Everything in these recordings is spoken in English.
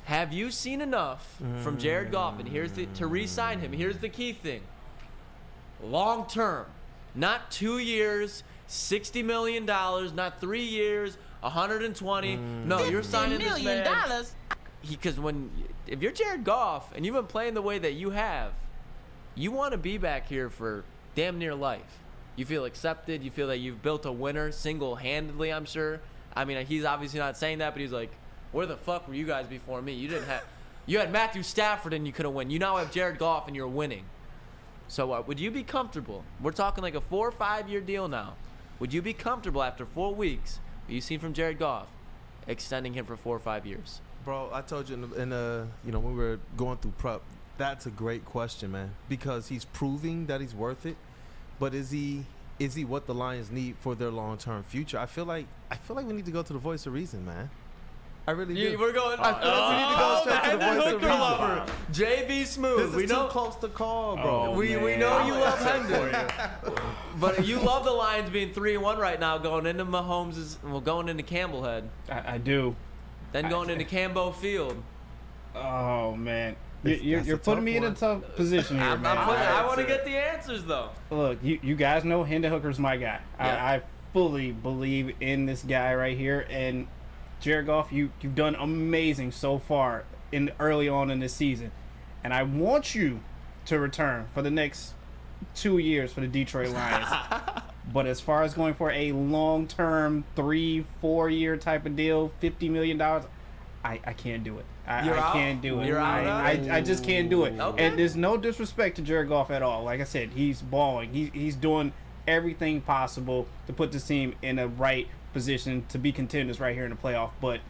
Have you seen enough from Jared Goff? And to re-sign him. Here's the key thing. Long term, not 2 years, $60 million, not 3 years, 120. No, you're signing this man. Because if you're Jared Goff and you've been playing the way that you have, you want to be back here for damn near life. You feel accepted. You feel that you've built a winner single-handedly, I'm sure. I mean, he's obviously not saying that, but he's like, where the fuck were you guys before me? You had Matthew Stafford and you couldn't win. You now have Jared Goff and you're winning. So would you be comfortable? We're talking like a 4 or 5 year deal now. Would you be comfortable after 4 weeks, what you've seen from Jared Goff, extending him for 4 or 5 years? Bro, I told you when we were going through prep, that's a great question, man, because he's proving that he's worth it. But is he what the Lions need for their long-term future? I feel like we need to go to the voice of reason, man. I really do. We're going. I feel like we need to go straight to the voice of reason. JB Smooth. This is too close to call, bro. We know you love Hendon, but you love the Lions being 3-1 right now, going into going into Campbellhead. I do. Then going into Cambeau Field. Oh man, you're putting me in a tough position here, man. I want to get the answers though. Look, you guys know Hendon Hooker's my guy. Yeah. I fully believe in this guy right here, and Jared Goff, you've done amazing so far early on in this season, and I want you to return for the next 2 years for the Detroit Lions. But as far as going for a long-term 3-4 year type of deal, $50 million, I can't do it. I can't do it. You're out. I just can't do it. Okay. And there's no disrespect to Jared Goff at all. Like I said, he's balling. He's doing everything possible to put this team in a right position to be contenders right here in the playoff. But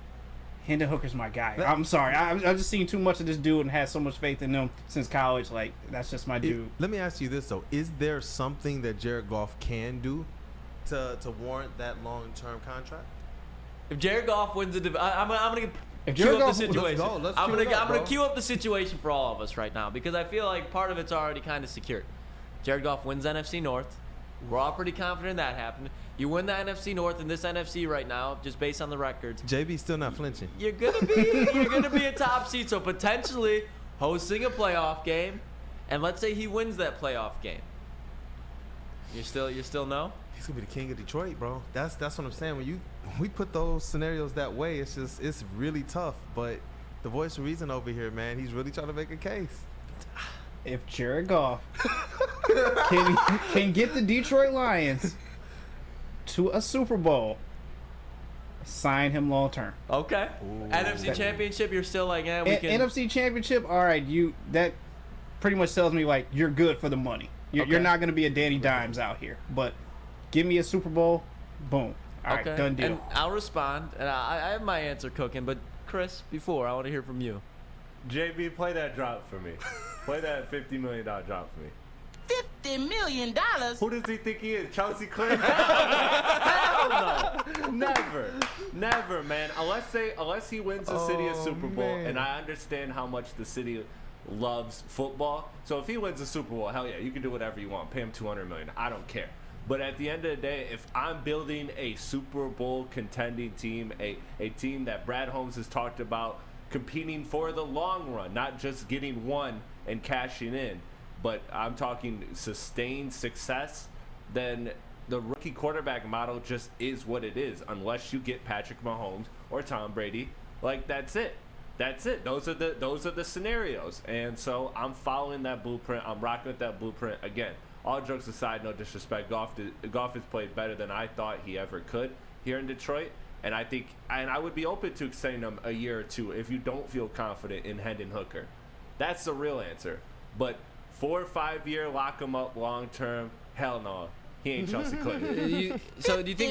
Hendon Hooker's my guy. I'm sorry. I've just seen too much of this dude and had so much faith in him since college. Like, that's just my dude. Let me ask you this, though. Is there something that Jared Goff can do to warrant that long-term contract? If Jared Goff wins the division, I'm gonna Cue up the situation. I'm gonna cue up the situation for all of us right now because I feel like part of it's already kind of secured. Jared Goff wins NFC North. We're all pretty confident that happened. You win the NFC North in this NFC right now, just based on the records. JB's still not flinching. You're gonna be a top seed, so potentially hosting a playoff game. And let's say he wins that playoff game. You still no? He's gonna be the king of Detroit, bro. That's what I'm saying. When we put those scenarios that way, it's really tough. But the voice of reason over here, man, he's really trying to make a case. If Jared Goff can get the Detroit Lions to a Super Bowl, sign him long term. Okay. Ooh. NFC Championship, you're still like, we can. NFC Championship, all right. That pretty much tells me like you're good for the money. You're not going to be a Danny Dimes out here, but give me a Super Bowl, boom. All right, done deal. And I'll respond, and I have my answer cooking. But Chris, I want to hear from you. JB, play that drop for me. Play that $50 million drop for me. $50 million? Who does he think he is? Chelsea Clinton? Hell no. Never, man. Unless he wins the city a Super Bowl, and I understand how much the city loves football. So if he wins the Super Bowl, hell yeah, you can do whatever you want. Pay him $200 million. I don't care. But at the end of the day, if I'm building a Super Bowl contending team, a team that Brad Holmes has talked about competing for the long run, not just getting one and cashing in, but I'm talking sustained success, then the rookie quarterback model just is what it is. Unless you get Patrick Mahomes or Tom Brady, like that's it. Those are the scenarios. And so I'm following that blueprint. I'm rocking with that blueprint. Again, all jokes aside, no disrespect. Goff has played better than I thought he ever could here in Detroit. And I would be open to extending him a year or two if you don't feel confident in Hendon Hooker. That's the real answer. But 4 or 5 year, lock him up long term, hell no. He ain't Chelsea Clinton. So do you think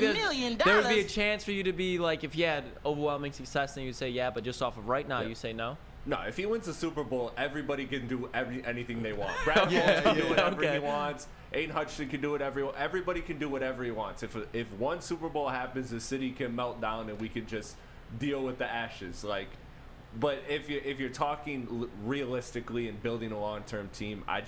there would be a chance for you to be like, if you had overwhelming success, then you'd say yeah, but just off of right now, you say no? No, if he wins the Super Bowl, everybody can do anything they want. Brad Holmes can do whatever he wants. Aiden Hutchinson can do whatever. Everybody can do whatever he wants. If one Super Bowl happens, the city can melt down and we can just deal with the ashes. But if you're talking realistically and building a long-term team, I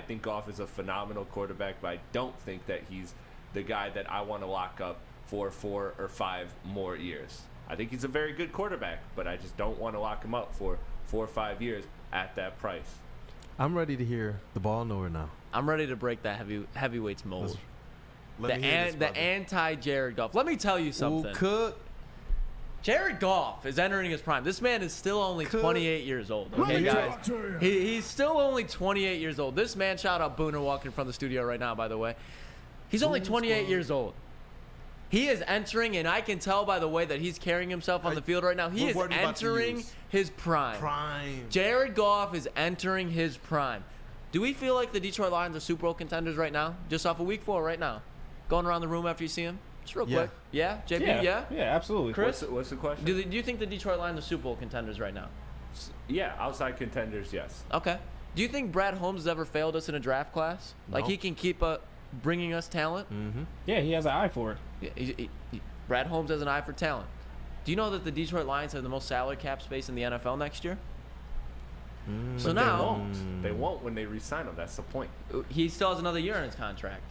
think Goff is a phenomenal quarterback, but I don't think that he's the guy that I want to lock up for 4 or 5 more years. I think he's a very good quarterback, but I just don't want to lock him up for 4 or 5 years at that price. I'm ready to hear the ball knower now. I'm ready to break that heavyweights mold. Let me hear this, The brother. anti-Jared Goff. Let me tell you something. Ooh, cook. Jared Goff is entering his prime. This man is still only 28 years old. Okay, me guys? talk to you. He's still only 28 years old. This man, shout out Booner walking from the studio right now, by the way. He's only 28 years old. He is entering, and I can tell by the way that he's carrying himself on the field right now, he What is word are you about to entering use? his prime. Prime. Jared Goff is entering his prime. Do we feel like the Detroit Lions are Super Bowl contenders right now? Just off of week 4 right now. Going around the room after you see him? Just real Yeah. quick. Yeah? JP, yeah? Yeah, absolutely. Chris? What's the question? Do you think the Detroit Lions are Super Bowl contenders right now? Yeah, outside contenders, yes. Okay. Do you think Brad Holmes has ever failed us in a draft class? Like No. he can keep bringing us talent? Yeah, he has an eye for it. Yeah, Brad Holmes has an eye for talent. Do you know that the Detroit Lions have the most salary cap space in the NFL next year? So But now they won't when they re-sign him. That's the point. he still has another year in his contract,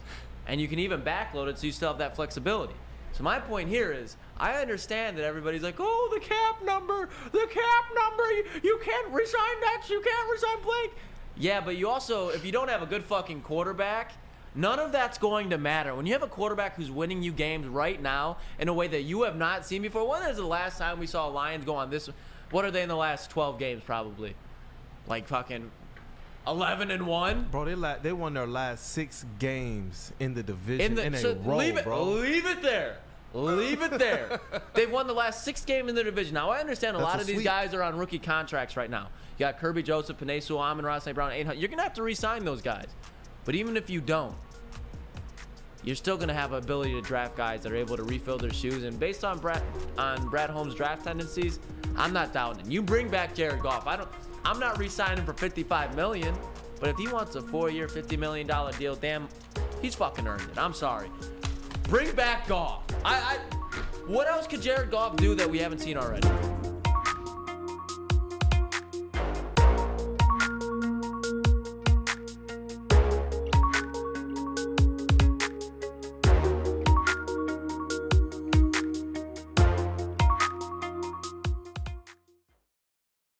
and you can even backload it so you still have that flexibility. So my point here is, I understand that everybody's like, oh, the cap number, you can't resign Dex, you can't resign Blake. Yeah, but you also, if you don't have a good fucking quarterback, none of that's going to matter. When you have a quarterback who's winning you games right now in a way that you have not seen before, when is the last time we saw Lions go on this? What are they in the last 12 games probably? Like fucking 11-1? Bro, they won their last 6 games in the division in a row, bro. Leave it there. Leave it there. They've won the last 6 games in their division. Now, I understand a That's lot a of these sweep. guys are on rookie contracts right now. You got Kirby Joseph, Penei Sewell, Amon-Ra St. Brown, 800. You're going to have to re-sign those guys. But even if you don't, you're still going to have an ability to draft guys that are able to refill their shoes. And based on Brad Holmes' draft tendencies, I'm not doubting. You bring back Jared Goff. I'm not re-signing for $55 million. But if he wants a 4-year, $50 million deal, damn, he's fucking earned it. I'm sorry. Bring back Goff. What else could Jared Goff do that we haven't seen already?